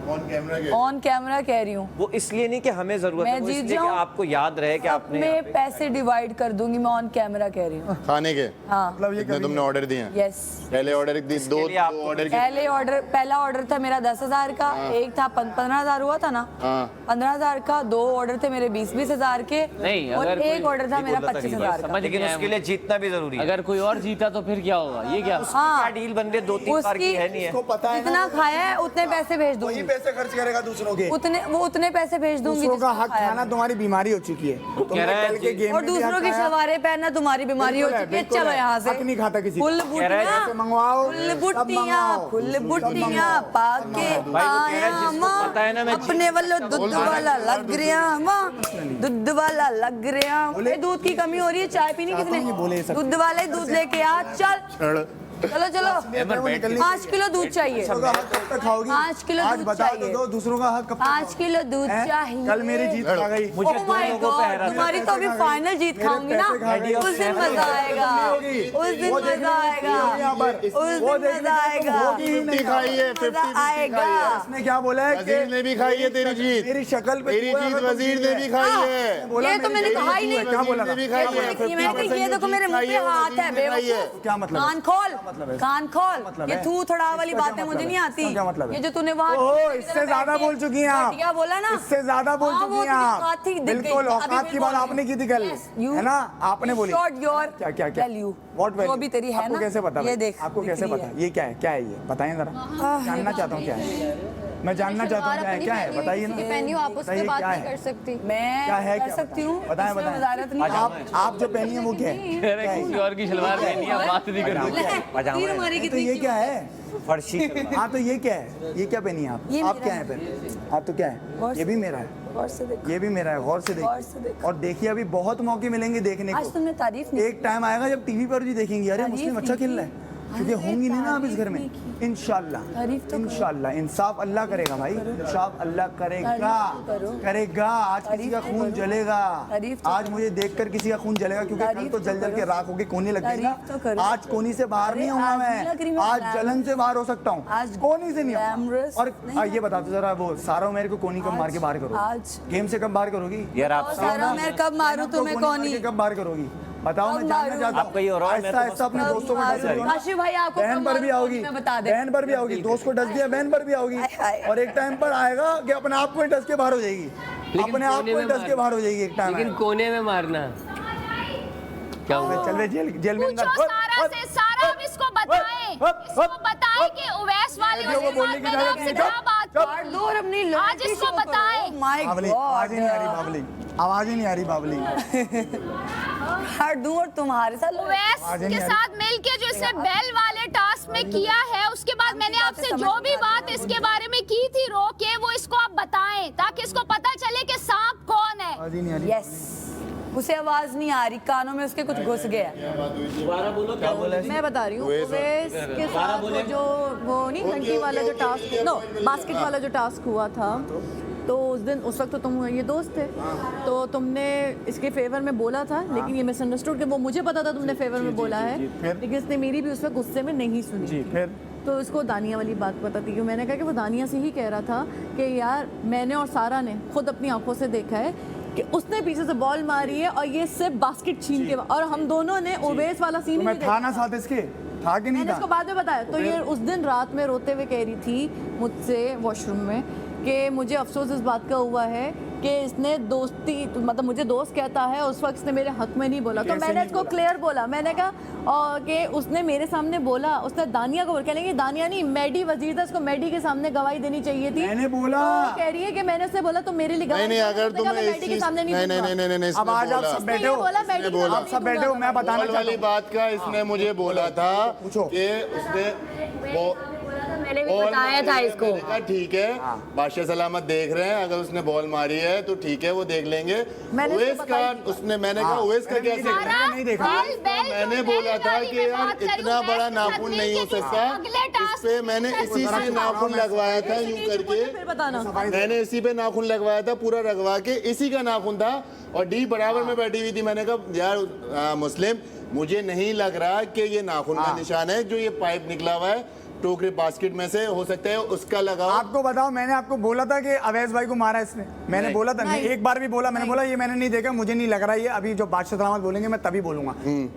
On camera कह रही हूँ। वो इसलिए नहीं कि हमें जरूरत है, वो जीत इसलिए कि जाऊं, आपको याद रहे कि आपने मैं पैसे डिवाइड कर दूंगी, मैं ऑन कैमरा कह रही हूँ। खाने के हाँ मतलब ये तुमने ऑर्डर दिए हैं? यस। पहले ऑर्डर दो ऑर्डर पहला ऑर्डर था मेरा 10,000 का, एक था 15,000 हुआ था ना, 15,000 का, 2 ऑर्डर थे मेरे 20,000 के, नहीं, और अगर एक ऑर्डर था मेरा 25,000 का। लेकिन उसके लिए जीतना भी जरूरी है। अगर कोई और जीता तो फिर क्या होगा? ये क्या? हाँ डील बन रही 2-3 बार की है नहीं है। जितना खाया है उतने पैसे भेज दूंगी, पैसे खर्च करेगा दूसरों के, उतने पैसे भेज दूंगी। दूसरों का हक खाना तुम्हारी बीमारी हो चुकी है। कह रहा है और दूसरों के सवारे पहनना तुम्हारी बीमारी हो चुकी है। चलो यहाँ से हक नहीं खाता किसी फुल पैसे मंगवाओ, फुल बुट्टियां पाके आया मां, अपने वालों दूध वाला लग रहा मां, दूध वाला लग रहा। दूध की कमी हो रही है, चाय पीनी किसने? दूध वाला ही दूध लेके आ, चल चलो चलो 5 किलो दूध चाहिए, 5 किलो दूध चाहिए, दूसरों का हक 5 किलो दूध चाहिए। कल मेरी जीत आ गई। Oh my God, तुम्हारी तो अभी फाइनल जीत खाऊंगी ना, उस दिन मजा आएगा, उस दिन मजा आएगा, उस दिन मजा आएगा, 50 खाई है, 50 आएगा। इसने क्या बोला है? वजीर ने भी खाई है तेरी जीत, मेरी शक्ल पे तेरी जीत वजीर ने भी खाई है। ये तो मैंने कहा ही नहीं, क्या बोला? वजीर ने भी खाई है, मैंने कहा ये देखो मेरे मुंह पे हाथ है बेवकूफ। क्या मतलब? कान खोल, कान खोल, ये तू थोड़ा वाली बातें मुझे नहीं आती। क्या मतलब है? ये जो तूने वहाँ ओहो, इससे ज्यादा बोल चुकी हैं आप। क्या बोला ना, इससे ज्यादा बोल चुकी हैं आप। बिल्कुल औकात की बात आपने की थी कल, है ना? आपने बोली क्या क्या क्या What value? जो भी तेरी है आपको ना, कैसे पता? ये देख, आपको कैसे पता? ये क्या है? क्या है ये? बताएं जरा, जानना चाहता हूँ क्या है, मैं जानना चाहता हूँ क्या है, बताइए ना। पहनी हो, आप उससे बात नहीं कर सकती। मैं क्या है, कर क्या सकती हूँ, बताएं इसमें बताएं। वजारत नहीं। आप जो पहनी है वो क्या है? किसी और की शलवार पहनी है, बात नहीं कर रही। तीर मारी तो कितनी ये क्या है? फर्शी हाँ तो ये क्या है? ये क्या पहनी है आप? ये आप मेरा क्या है फिर? आप तो क्या है? ये भी मेरा है, गौर से देखो, ये भी मेरा है, गौर से गौर से देखिए। देखो। और देखिए अभी बहुत मौके मिलेंगे देखने आज को। तुमने तारीफ नहीं एक टाइम आएगा जब टीवी पर भी देखेंगे, अरे मुस्लिम अच्छा खेल रहा है, क्योंकि होंगी नहीं ना आप इस घर में। इंशाल्लाह इंशाल्लाह इंसाफ अल्लाह करेगा भाई, इंसाफ अल्लाह करेगा, करेगा। आज किसी का खून जलेगा, आज मुझे देखकर किसी का खून जलेगा, क्योंकि कल तो जल जल के राख होके कोनी लग गई ना। आज कोनी से बाहर नहीं होगा मैं, आज जलन से बाहर हो सकता हूँ, कोनी से नहीं होगा। और ये बता दो जरा, वो सारा मेरे को कोनी कब मार के बाहर करोगी? आज गेम से कब बाहर करोगी? यार आप मैं कब मारूं तुम्हें? कोनी कब बाहर करोगी? बताओ, मैं जानना चाहता हूँ। आपका ये हो रहा है, मैं तो ऐसा अपने दोस्तों को डस दिया। आशिफ भाई आपको बहन पर भी आओगी, बहन पर भी आओगी, दोस्त को डस दिया, बहन पर भी आओगी, और एक टाइम पर आएगा कि अपने आप को ही डस के बाहर हो जाएगी, अपने आप को ही डस के बाहर हो जाएगी एक टाइम। लेकिन कोने में मारना क्या हुआ? चल रहे जेल में अंदर। सारा से सारा अब इसको बताएं कि उवैस वाली उसके साथ मैंने आपसे क्या बात की, आज इसको बताएं। बावली, आवाज ही नहीं आ रही बावली, आवाज ही नहीं आ रही बावली। हर दूं और तुम्हारे साथ उवैस के साथ मिलके जो इसने बेल वाले टास्क में किया है, उसके बाद मैंने आपसे जो भी बात इसके बारे में की थी रोके, वो इसको आप बताएं ताकि इसको पता चले कि सांप कौन है। आवाज ही नहीं आ रही। यस, उसे आवाज नहीं आ रही, कानों में उसके कुछ घुस गया। दोबारा बोलो, क्या बोला? मैं बता रही हूँ, उवैस के साथ वो नहीं घंटी वाला जो टास्क, नो बास्केट वाला जो टास्क हुआ था, तो उस दिन उस वक्त तो तुम ये दोस्त थे, तो तुमने इसके फेवर में बोला था, लेकिन ये मिसअंडरस्टूड कि वो मुझे पता था तुमने फेवर में बोला है, लेकिन इसने मेरी भी उस वक्त गुस्से में नहीं सुनी। फिर तो इसको दानिया वाली बात पता थी, क्योंकि मैंने कहा कि वो दानिया से ही कह रहा था कि यार मैंने और सारा ने खुद अपनी आंखों से देखा है कि उसने पीछे से बॉल मारी है और ये सिर्फ बास्केट छीन के, और हम दोनों ने उवैस वाला सीन मैं था ना साथ इसके, था कि नहीं मैंने था? इसको बाद में बताया। तो ये उस दिन रात में रोते हुए कह रही थी मुझसे वॉशरूम में कि मुझे अफसोस इस बात का हुआ है कि इसने दोस्ती, मतलब मुझे दोस्त कहता है, उस वक्त इसने मेरे हक में नहीं बोला। तो मैंने इसको क्लियर बोला, मैंने कहा कि उसने मेरे सामने बोला, उसने दानिया को बोला, कहने की दानिया नहीं मैडी वजीर था, उसको मैडी के सामने गवाही देनी चाहिए थी। मैंने बोला, तो कह रही है कि मैंने उससे बोला तो मेरे लिए गवाही नहीं, अगर तुम मैडी के सामने नहीं, नहीं, अब आज आप सब बैठे हो, आप सब बैठे हो, मैं बताना चाहता वाली बात का इसने मुझे बोला था पूछो कि उसने मैंने भी बताया था इसको। ठीक है, बादशाह सलामत देख रहे हैं, अगर उसने बॉल मारी है तो ठीक है, वो देख लेंगे। उवैस का उसने, मैंने कहा उवैस का क्या नहीं देखा। मैंने बोला था कि यार इतना बड़ा नाखून नहीं हो सकता, इस पे मैंने इसी से नाखून लगवाया था, यूं करके मैंने इसी पे नाखून लगवाया था, पूरा रगवा के इसी का नाखून था, और डी बराबर में बैठी हुई थी। मैंने कहा यार मुस्लिम, मुझे नहीं लग रहा कि ये नाखून का निशान है, जो ये पाइप निकला हुआ है टोकरे बास्केट में से, हो सकता है उसका लगाओ। आपको बताओ, मैंने आपको बोला था कि अवैस भाई को मारा इसने, मैंने बोला था, मैं एक बार भी बोला, मैंने बोला ये मैंने नहीं देखा, मुझे नहीं लग रहा ये, अभी जो बादशाह सलामत बोलेंगे मैं तभी बोलूंगा।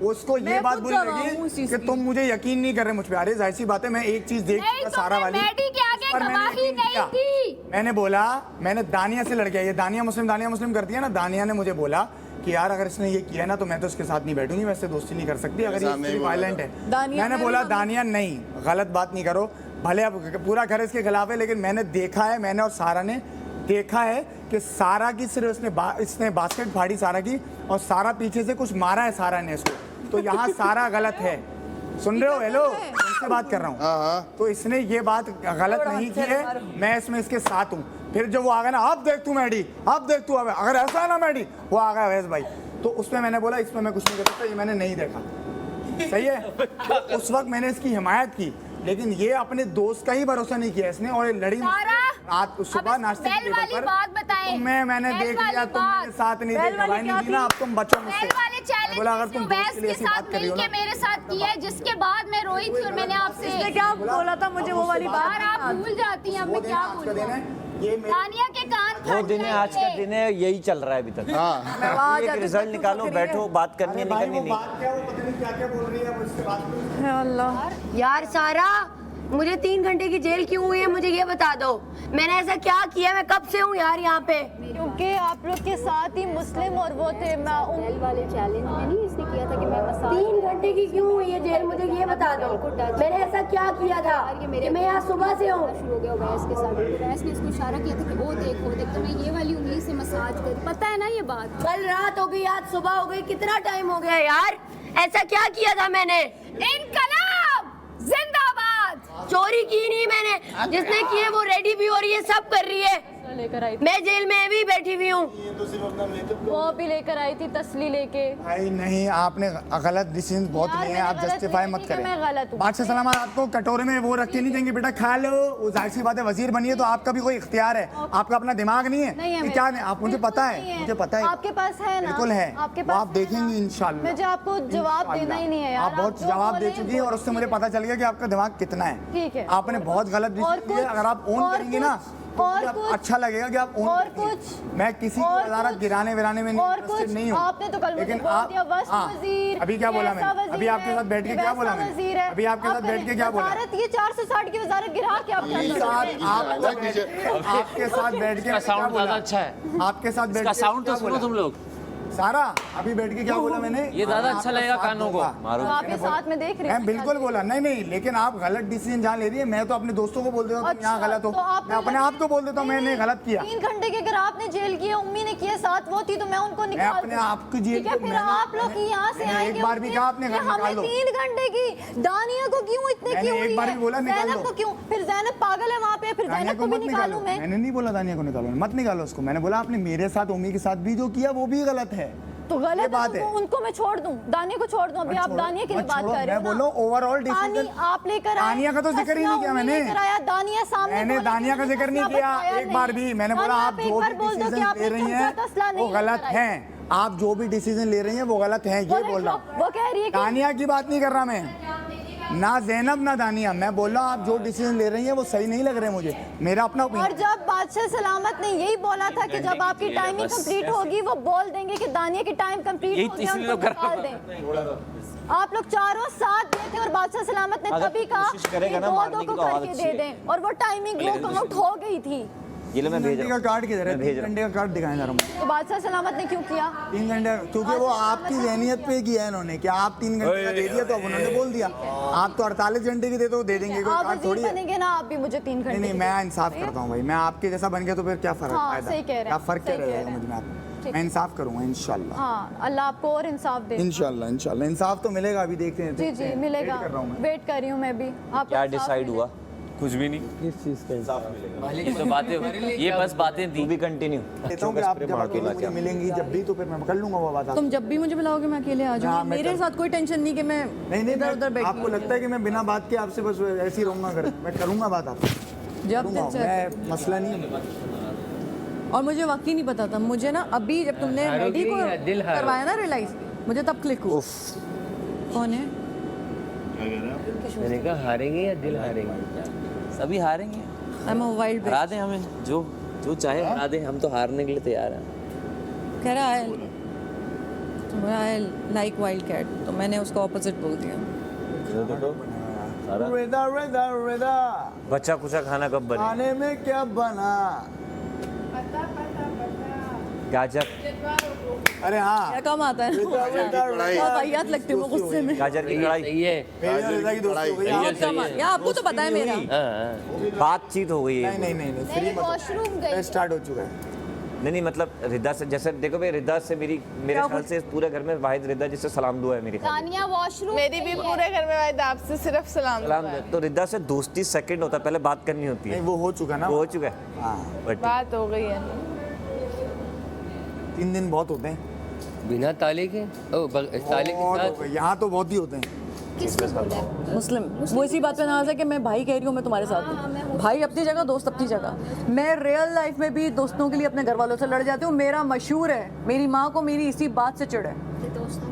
उसको ये मैं बात खुद बोली गवाह हूँ लगी इस चीज़ कि की। तुम मुझे यकीन नहीं कर रहे मुझ पे। अरे जाहिर सी बात है, मैं एक चीज देख नहीं, चुका तो सारा मैं वाली, मैडी के आगे पर मैंने गवाही यकीन नहीं किया। दी। मैंने बोला, मैंने दानिया से लड़ गया, ये दानिया मुस्लिम करती है ना, दानिया ने मुझे बोला कि यार अगर इसने ये किया ना तो मैं तो इसके साथ नहीं बैठूंगी, वैसे दोस्ती नहीं कर सकती अगर सामने ये ही बोला वायलेंट था। है। दानिया मैंने ने बोला भी दानिया नहीं, गलत बात नहीं करो, भले अब पूरा घर इसके खिलाफ है, लेकिन मैंने देखा है, मैंने और सारा ने देखा है कि सारा की सिर्फ इसने बास्केट फाड़ी सारा की, और सारा पीछे से कुछ मारा है सारा ने इसको, तो यहाँ सारा गलत है। सुन रहे हो? हेलो, उनसे बात कर रहा हूँ। हाँ। तो इसने ये बात गलत नहीं की है, मैं इसमें इसके साथ हूँ। फिर जब वो आ गया ना, अब देख तू मैडी, अब देख तू, अब अगर ऐसा है ना मैडी, वो आ गया अवैस भाई, तो उसमें मैंने बोला इसमें मैं कुछ नहीं कर सकता, ये मैंने नहीं देखा। सही है? तो उस वक्त मैंने इसकी हिमायत की, लेकिन ये अपने दोस्त का ही भरोसा नहीं किया इसने, और ये लड़ी रात सुबह अब नाश्ते की बैल टेबल वाली पर। बात बताएं। मैंने बैल देख लिया, वाली तुम मेरे बात। साथ नहीं बैल देखा वाली भाई, क्या नहीं ना, अब तुम बचो मुझसे। बैल वाले चैलेंज बोला अगर तुम दोस्त के लिए के ऐसी बात साथ कर रही हो मिलके ना, मेरे साथ किया है, जिसके बाद मैं रोई थी और मैंने आपसे इसने क्या बोला था मुझे वो वाली बात यार आप भूल जाती हैं, अब वो मैं दिन क्या आज का दिन है, बोलूं। ये मेरे दानिया के कान वो फट दिन है, आज का जाएंगे। दिन है, यही चल रहा है अभी तक। हाँ एक रिजल्ट निकालो, बैठो, बात करनी है, भाई निकलनी वो नहीं। बात क्या, वो पता नहीं क्या क्या बोल रही है, मुझसे बात करो। है अल्लाह। यार सारा, मुझे 3 घंटे की जेल क्यों हुई है, मुझे ये बता दो। मैंने ऐसा क्या किया, मैं कब से हूँ यार यहाँ पे? क्योंकि आप लोग के साथ ही मुस्लिम और वो थे, मैं बैल वाले चैलेंज में नहीं इसने किया था कि मैं मसाज 3 घंटे की क्यों हुई है जेल, मुझे ये बता दो। मैंने ऐसा क्या किया था कि मैं यहाँ सुबह से हूँ? शुरू हो गया वैस के साथ, तो वैस ने इसको इशारा किया था कि वो देख तो मैं ये वाली उंगली से मसाज कर, पता है ना ये बात। कल रात हो गई, आज सुबह हो गई, कितना टाइम हो गया यार? ऐसा क्या किया था मैंने? इनकलाब जिंदाबाद। चोरी की नहीं मैंने, जिसने की है वो रेडी भी हो रही है, सब कर रही है। लेकर आई थी, मैं जेल में भी बैठी हुई हूँ। वो भी लेकर आई थी तसली लेके। भाई नहीं, आपने गलत डिसीजन बहुत यार, लिए हैं, आप मैंने गलत जस्टिफाई नहीं मत की कि करें। मैं गलत हूँ। बादशाह सलामत आपको कटोरे में वो रख के नहीं देंगे, बेटा खा लो, वो जाहिर सी बात है, वजीर बनिए तो आपका भी कोई इख्तियार है, आपका अपना दिमाग नहीं है नहीं है कि मेरे क्या पास। नहीं, आप मुझे बिल्कुल पता नहीं है, मुझे पता है, आपके पास है ना? बिल्कुल है, आपके वो पास आप है देखेंगे ना? इंशाल्लाह। मुझे आपको जवाब देना ही नहीं है यार, आप बहुत जो जवाब दे बोले चुकी है, और उससे मुझे पता चल गया कि आपका दिमाग कितना है। ठीक है। आपने बहुत गलत और डिसीजन लिया, कुछ? अगर आप ओन और करेंगे ना कुछ? तो और मुझे कुछ? अच्छा लगेगा कि आप ओन और करेंगे। कुछ? मैं किसी की और वजारत कुछ? गिराने विराने में और इंटरेस्टेड कुछ? नहीं हूँ, आपने तो कल मुझे लेकिन बोल आप दिया वस्त हाँ, वजीर, अभी क्या बोला ऐसा मैंने, वजीर अभी आपके है, साथ बैठ के ये क्या वैसा बोला मैंने, वजीर है। अभी आपके साथ बैठ के क्या बोला, वजारत ये 460 की वजारत गिरा के आप क्या आपके कर साथ रहे हैं? आपके साथ बैठ के इसका क्या साउंड बोला? ज्यादा अच्छा है। आपके साथ बैठ इसका के साउंड तो क्या सुनो बोला? तुम लोग। सारा अभी बैठ के क्या बोला मैंने, ये ज्यादा अच्छा आपका लगेगा साथ कानों को। दूंगा। तो आप ये साथ में देख रहे मैं हैं बिल्कुल बोला नहीं, लेकिन आप गलत डिसीजन जहाँ ले रही है, मैं तो अपने दोस्तों को बोल देता हूँ तुम यहाँ गलत हो, तो आपने मैं अपने आप को बोल देता हूँ मैंने गलत किया। 3 घंटे के अगर आपने जेल किया, उम्मी ने किया, साथ वो थी तो मैं उनको निकाल अपने दूं। आप की जेल ठीक है, को फिर मैंने- आप लोग यहाँ से मैंने आएंगे, एक बार भी कहा आपने घर हमें निकाल दो। 3 घंटे की, दानिया को क्यों इतने मैंने की हुई एक बार है? भी बोला निकाल ज़ैनब दो। को क्यों? फिर ज़ैनब पागल है वहाँ पे, फिर दानिया ज़ैनब को को भी मत निकालूं निकालो, मैं? मैंने नहीं बोला दानिया को निकालो, मत निकालो उसको, मैंने बोला आपने मेरे साथ, उम्मी के साथ भी जो किया वो भी गलत है। तो गलत ये है बात तो है। उनको मैं छोड़ दूं, दानिया को छोड़ दूं? अभी आप दानिया की बात कर रहे हो मैं बोल रहा हूँ ओवरऑल डिसीजन, आप लेकर आए, दानिया का तो जिक्र ही नहीं किया मैंने। लेकर आया, दानिया सामने मैंने बोले दानिया कि का मुझे जिक्र नहीं तसला किया बताया एक बार नहीं। भी, मैंने बोला दानिया, आप एक जो बार भी बोल दो कि डिसीजन आपने ले रही कब्जा तसला हैं नहीं वो गलत लेकर आए। हैं, आप जो भी डिसीजन ले रही हैं वो गलत हैं, ये बोल रहा हूँ। वो कह रही है कि दानिया की बात नहीं कर रहा मैं, ना ज़ैनब ना दानिया, मैं बोल रहा हूँ आप जो डिसीजन ले रही हैं वो सही नहीं लग रहे मुझे, मेरा अपना और ओपिनियन। जब बादशाह सलामत ने यही बोला था कि जब आपकी टाइमिंग कंप्लीट होगी वो बोल देंगे कि दानिया की टाइम कंप्लीट यही हो गया, इसलिए उनको तो कर रहा निकाल दें। आप लोग चारों साथ गए थे और बादशाह सलामत ने अगर तभी कहा कोशिश करेगा कि ना मारने दो की को तो आवाज़ करके अच्छी दे है। दें, और वो टाइमिंग वर्कआउट हो गई थी। ये लो मैं भेज रहा का हूँ। कार्ड किधर है, मैं भेज 3 रहा हूँ। घंटे का कार्ड दिखाएं जरा मुझे। तो बादशाह सलामत ने क्यों किया? 3 घंटे, क्योंकि वो आपकी जहनियत पे किया है इन्होंने कि आप 3 घंटे का दे दिया तो अब उन्होंने बोल दिया, आप तो 48 घंटे की दे दो दे देंगे, कोई आप कार्ड वजीर थोड़ी है। बनेंगे ना, आप भी मुझे 3 घंटे नहीं, मैं इंसाफ करता हूँ भाई, मैं आपके जैसा बन गया तो फिर क्या फर्क हाँ, फायदा? सही कह रहे हैं, क्या फर्क क्या सही कह रहेगा रहे हैं। मुझ में आप? ठीक। मैं इंसाफ करूंगा इंशाल्लाह, हाँ, अल्लाह आपको और इंसाफ दे। इंशाल्लाह इंशाल्लाह इंसाफ तो मिलेगा, अभी देखते हैं। जी मिलेगा, वेट कर रहा हूं मैं। वेट कर रही हूँ मैं भी। आप क्या डिसाइड हुआ? कुछ भी नहीं, किस चीज़ का इंसाफ मिलेगा? ये तो बातें, ये बस बातें तू थी। भी कंटिन्यू कहता हूँ कि आप जब अकेले मुझे मिलेंगी जब भी तो फिर मैं कर लूंगा वो बात। तुम जब भी मुझे बुलाओगे मैं अकेले आ हाँ, जाऊंगी, मैं मेरे कर- साथ कोई टेंशन नहीं कि मैं नहीं इधर उधर बैठी आपको लगता है कि मैं बिना बात के आपसे बस ऐसे ही रहूंगा, मैं करूंगा बात आपसे, जब करूंगा, दिल चाहे। मैं मसला नहीं है। और मुझे वाकई नहीं पता था, मुझे ना अभी जब तुमने हारोगी मेडी को नहीं है, दिल हारो। करवाया ना रियलाइज, मुझे तब क्लिक हुआ कौन है। मैंने कहा हारेंगे या दिल हारेंगे? सभी हारेंगे, आई एम अ वाइल्ड हरा दें हमें, जो जो चाहे हरा दें, हम तो हारने के लिए तैयार हैं। कह रहा है आई लाइक वाइल्ड कैट, तो मैंने उसका ऑपोजिट बोल दिया। रेदा रेदा रेदा बच्चा कुचा खाना कब बने? खाने में क्या बना? गाजर, अरे हाँ, क्या कम आता है बहुत वाहियात लगती है वो गुस्से में। गाजर की कढ़ाई। सही है। मेरी और रेदा की दोस्ती हो गई। बहुत कम आता है। या आपको तो पता है मेरा। बातचीत हो गई है। नहीं फ्री वॉशरूम गई स्टार्ट हो चुका है। नहीं मतलब रिदा से, जैसे देखो भाई, रिदा से मेरे ख्याल से पूरे घर में वाहिद रिदा जिससे सलाम दुआ है मेरे ख्याल तानिया वॉशरूम मेरी भी पूरे घर में वाहिद आपसे सिर्फ सलाम सलाम दुआ है। दुआ। तो रिदा से दोस्ती सेकंड होता है, पहले बात करनी होती नहीं है। वो हो चुका ना। वो हो चुका है। हाँ, बट बात हो गई है। 3 दिन बहुत होते हैं। बिना ताले के ताले के बहुत साथ हो गए। यहाँ तो बहुत ही होते हैं। किसने बोला है? मुस्लिम वो इसी बात पे नाराज है कि मैं भाई कह रही हूँ, मैं तुम्हारे साथ हूँ। भाई अपनी जगह, दोस्त अपनी जगह। मैं रियल लाइफ में भी दोस्तों के लिए अपने घर वालों से लड़ जाती हूँ। मेरा मशहूर है, मेरी माँ को मेरी इसी बात से चिढ़ है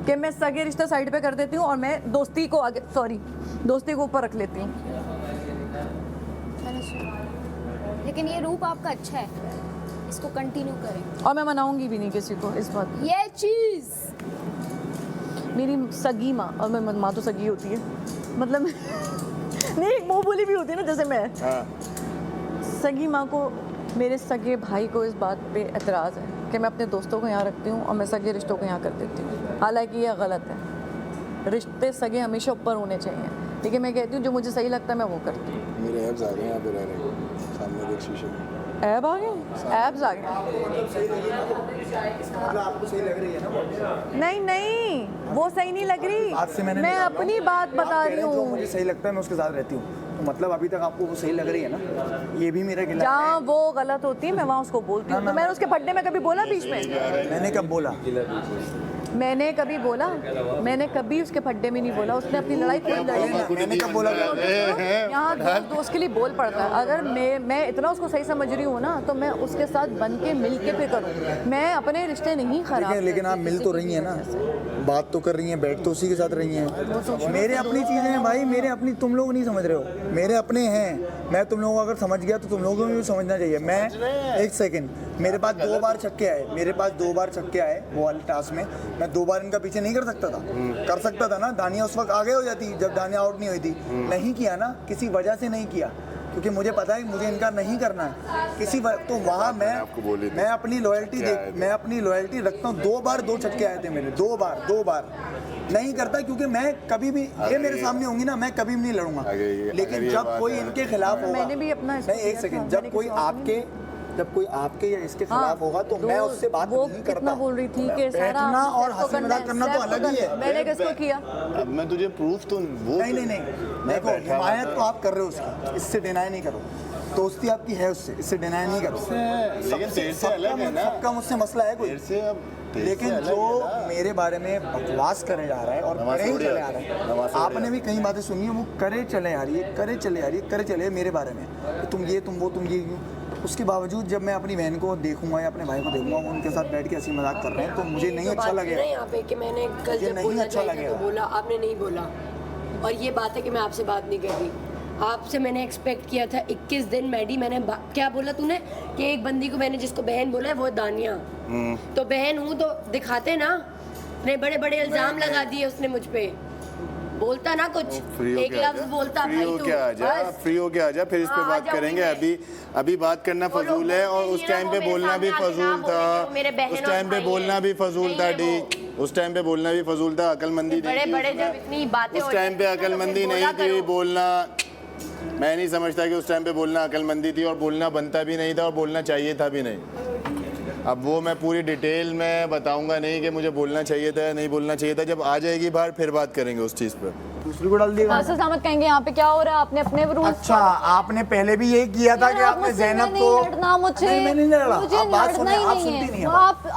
कि मैं सगे रिश्ते साइड पे कर देती हूँ और मैं दोस्ती को आगे, सॉरी, दोस्ती को ऊपर रख लेती हूँ। लेकिन ये रूप आपका अच्छा है, इसको कंटिन्यू करें। और मैं मनाऊंगी भी नहीं किसी को इस बात। ये चीज मेरी सगी माँ, और मैं माँ तो सगी होती है, मतलब नहीं एक मुँह बोली भी होती है ना, जैसे मैं सगी माँ को, मेरे सगे भाई को इस बात पे एतराज़ है कि मैं अपने दोस्तों को यहाँ रखती हूँ और मैं सगे रिश्तों को यहाँ कर देती हूँ। हालांकि ये गलत है, रिश्ते सगे हमेशा ऊपर होने चाहिए, लेकिन मैं कहती हूँ जो मुझे सही लगता है मैं वो करती हूँ। मेरे एब्स आ गए यहाँ पे रहने को, सामने देख शीशे में। ऐब आ गए, एब्स आ गए। आपको सही लग रही है ना? नहीं वो सही नहीं लग रही, बात से मैंने मैं निकाला हूँ। अपनी बात आप बता कह रही हैं, जो हूँ। मुझे सही लगता है मैं उसके साथ रहती हूँ, तो मतलब अभी तक आपको वो सही लग रही है ना? ये भी मेरा गिला जहाँ वो गलत होती है मैं वहाँ उसको बोलती हूँ। तो मैंने उसके बर्थडे में कभी बोला बीच में? मैंने कब बोला? मैंने कभी बोला? मैंने कभी उसके फड्डे में नहीं बोला। उसने अपनी लड़ाई खुद लड़ी। मैंने कब बोला? यहाँ दोस्त के लिए बोल पड़ता है। अगर मैं इतना उसको सही समझ रही हूँ ना, तो मैं उसके साथ बन के मिल के फिर करूँ। मैं अपने रिश्ते नहीं खराब। लेकिन आप मिल तो रही हैं ना, बात तो कर रही हैं, बैठ तो उसी के साथ रही हैं। मेरे अपनी चीज़ें हैं भाई, मेरे अपनी, तुम लोग नहीं समझ रहे हो, मेरे अपने हैं। मैं तुम लोगों को अगर समझ गया तो तुम लोगों को भी समझना चाहिए। मैं एक सेकंड, मेरे पास 2 बार छक्के आए, मेरे पास 2 बार छक्के आए वो वाले टास्क में। मैं 2 बार इनका पीछे नहीं कर सकता था? कर सकता था ना। दानिया उस वक्त आगे हो जाती जब दानिया आउट नहीं हुई थी। नहीं किया ना, किसी वजह से नहीं किया, क्योंकि मुझे पता है मुझे इनका नहीं करना है किसी तो वहाँ मैं अपनी लॉयल्टी रखता हूँ। 2 बार 2 छक्के आए थे मेरे, 2 बार नहीं करता, क्योंकि मैं कभी भी, ये मेरे सामने होंगी ना, मैं कभी भी नहीं लड़ूंगा। लेकिन जब कोई इनके खिलाफ होगा, मैंने भी अपना नहीं एक सेकंड, जब कोई आपके या इसके खिलाफ होगा तो मैं उससे बात नहीं करता। कितना बोल रही थी कि सारा बैठना और हंसी मजाक करना तो अलग ही है। मैंने किसको किया? अब मैं तुझे प्रूफ तो वो नहीं देखो, हिमायत तो आप कर रहे हो उसकी, इससे डिनाई नहीं करो। दोस्ती आपकी है उससे, इससे डिनाई नहीं करो। लेकिन तेरे से अलग है ना, सबका मुझसे मसला है कोई, तेरे से अब लेकिन जो मेरे बारे में बकवास करे जा रहा है और करे ही चले आ रहा है, आपने भी कई बातें सुनी है, वो करे चले आ रही है मेरे बारे में, कि तुम ये तुम वो तुम ये। उसके बावजूद जब मैं अपनी बहन को देखूंगा या अपने भाई को देखूंगा, वो उनके साथ बैठ के हंसी मजाक कर रहे हैं, तो मुझे नहीं अच्छा लगेगा। यहाँ पे कि मैंने कल ये जब नहीं बोलना अच्छा चाहिए था लगेगा। तो बोला, आपने नहीं बोला। और ये बात है कि मैं आपसे बात नहीं कर रही, आपसे मैंने एक्सपेक्ट किया था 21 दिन मैडी। मैंने क्या बोला तूने कि एक बंदी को मैंने जिसको बहन बोला है वो दानिया, तो बहन हूँ तो दिखाते ना। नहीं बड़े बड़े इल्जाम लगा दिए उसने मुझ पे, बोलता ना कुछ, एक लफ्ज बोलता भाई तू फ्री हो के आ जा, फिर इस पे हाँ, बात आ करेंगे। जाऊंगी अभी बात करना फजूल है, और उस टाइम पे बोलना भी फजूल था, उस टाइम पे बोलना भी फजूल था। ठीक, उस टाइम पे बोलना भी फजूल था, अकलमंदी बड़े बड़े जब इतनी बातें उस टाइम पे अकलमंदी नहीं थी बोलना। मैं नहीं समझता कि उस टाइम पे बोलना अकलमंदी थी, और बोलना बनता भी नहीं था, और बोलना चाहिए था भी नहीं। अब वो मैं पूरी डिटेल में बताऊंगा नहीं कि मुझे बोलना चाहिए था या नहीं बोलना चाहिए था। जब आ जाएगी बाहर फिर बात करेंगे उस चीज़ पर। दूसरी को डाल दिएगा। असद अहमद कहेंगे यहाँ पे क्या हो रहा है, आपने अपने रूल्स। अच्छा, आपने पहले भी यही किया था कि आपने ज़ैनब को, लड़ना मुझे, नहीं मैं नहीं लड़ा, मुझे आप बात लड़ना सुने, ही आप नहीं सुनती नहीं है। है।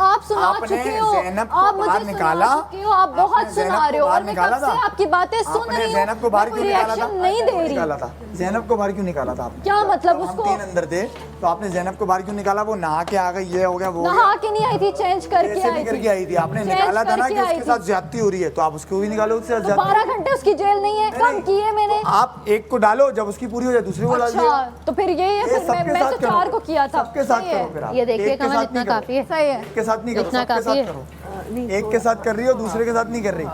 आप सुना आपने चुके हो, ज़ैनब को आप बाहर मुझे निकाला, सुना चुके हो, आप बहुत आपने ज़ैनब सुना को रहे हो, बाहर और मैं निकाला कब था। से आपकी बातें सुन आपने रही हूँ, ज़ैनब को बाहर क्यों निकाला था? नहीं दे रही। निकाला था ज़ैनब को बाहर क्यों निकाला था? क्या मतलब? हम उसको 3 अंदर थे, तो आपने ज़ैनब को बाहर क्यों निकाला? वो नहा के आ गई, ये हो गया, वो हो नहा के नहीं आई थी, चेंज करके कैसे भी आई करके थी। आई थी। आपने निकाला था ना कि करके आई उसके थी। साथ ज्यादती हो रही है, तो आप उसको भी निकालो उससे तो 12 घंटे उसकी जेल नहीं है, कम की है मैंने। आप एक को डालो, जब उसकी पूरी हो जाए दूसरे को डाल दिया। अच्छा तो फिर यही है, फिर मैं तो 4 को किया था। सबके साथ करो फिर आप। ये देखिए एक के कमल, साथ इतना नहीं करो। काफी है। सही है। एक के साथ नहीं करो, इतना सबके काफी साथ है। करो। एक के साथ कर रही हो, दूसरे के साथ नहीं कर रही।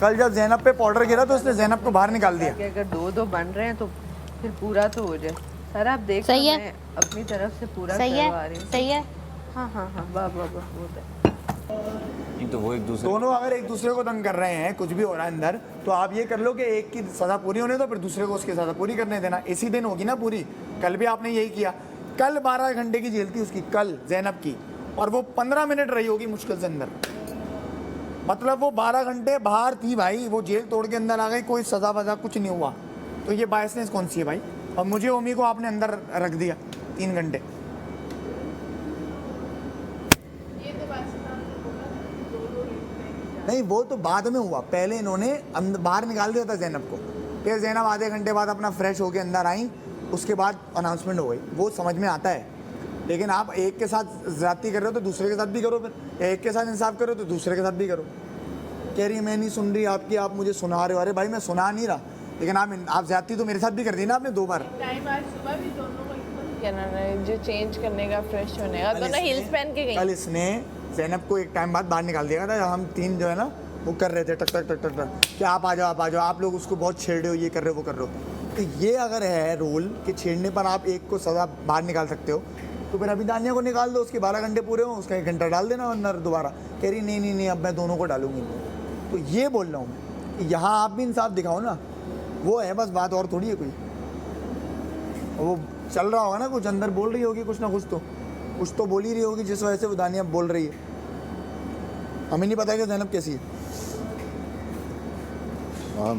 कल जब जैनब पे पाउडर गिरा तो उसने जैनब को बाहर निकाल दिया। अगर दो बन रहे हैं तो फिर पूरा तो हो जाए। सर आप देख, सही है। मैं अपनी तरफ से पूरा सही करवा है, रही हूँ। सही है। हाँ हाँ हाँ, वाह वाह वाह, वो तो। ये तो वो एक दूसरे दोनों अगर एक दूसरे को तंग कर रहे हैं, कुछ भी हो रहा है अंदर, तो आप ये कर लो कि एक की सजा पूरी होने दो, फिर दूसरे को उसकी सजा पूरी करने देना। इसी दिन होगी ना पूरी। कल भी आपने यही किया। कल 12 घंटे की जेल थी उसकी, कल जैनब की, और वो 15 मिनट रही होगी मुश्किल से अंदर। मतलब वो 12 घंटे बाहर थी भाई, वो जेल तोड़ के अंदर आ गई, कोई सजा वजा कुछ नहीं हुआ। तो ये बायसनेस कौन सी है भाई? और मुझे ओमी को आपने अंदर रख दिया 3 घंटे। नहीं वो तो बाद में हुआ, पहले इन्होंने बाहर निकाल दिया था जैनब को, फिर जैनब आधे घंटे बाद अपना फ्रेश होके अंदर आई, उसके बाद अनाउंसमेंट हो गई। वो समझ में आता है, लेकिन आप एक के साथ ज्यादती कर रहे हो तो दूसरे के साथ भी करो, फिर एक के साथ इंसाफ करो तो दूसरे के साथ भी करो। कह रही मैं नहीं सुन रही आपकी, आप मुझे सुना रहे हो। अरे भाई मैं सुना नहीं रहा, लेकिन आप ज्यादती तो मेरे साथ भी कर दी ना आपने 2 बार। टाइम आज सुबह भी दोनों को क्या नाम है, जो चेंज करने का, फ्रेश होने का, दोनों हिल्स पहन के गई। कल इसने जैनब को एक टाइम बाद बाहर निकाल दिया था, हम 3 जो है ना वो कर रहे थे टक टक टक टक टक कि आप आ जाओ, आप आ जाओ, आप लोग उसको बहुत छेड़ रहे हो, ये कर रहे हो, वो कर रहे हो। तो ये अगर है रूल कि छेड़ने पर आप एक को सज़ा बाहर निकाल सकते हो, तो फिर अभी दानिया को निकाल दो, उसके 12 घंटे पूरे हो, उसका 1 घंटा डाल देना अंदर दोबारा। कह रही नहीं नहीं नहीं, अब मैं दोनों को डालूंगी। तो ये बोल रहा हूँ मैं कि यहाँ आप भी इंसाफ दिखाओ ना, वो है बस बात, और थोड़ी है कोई। वो चल रहा होगा ना, कुछ अंदर बोल रही होगी कुछ ना कुछ तो बोल ही रही होगी, जिस वजह से वो दानिया बोल रही है। हमें नहीं पता कि जैनब कैसी है। हाँ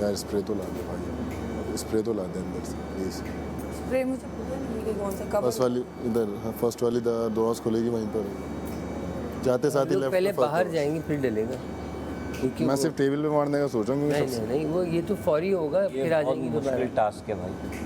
यार, स्प्रे तो ला दे भाई, स्प्रे तो ला दे अंदर से प्लीज। स्प्रे मुझे पता नहीं है कि कौन सा कब। फर्स्ट वाली इधर, हाँ फर्स्ट वाली दरवाज़ खुलेगी वहीं पर, जाते साथ ही लोग लेफ्ट। पहले बाहर जाएंगे फिर डलेगा, क्योंकि मैं वो- सिर्फ टेबल पे मारने का सोच रहा हूँ। नहीं नहीं नहीं, वो ये तो फौरी होगा, फिर आ जाएंगी मुश्किल दोबारा। टास्क है भाई।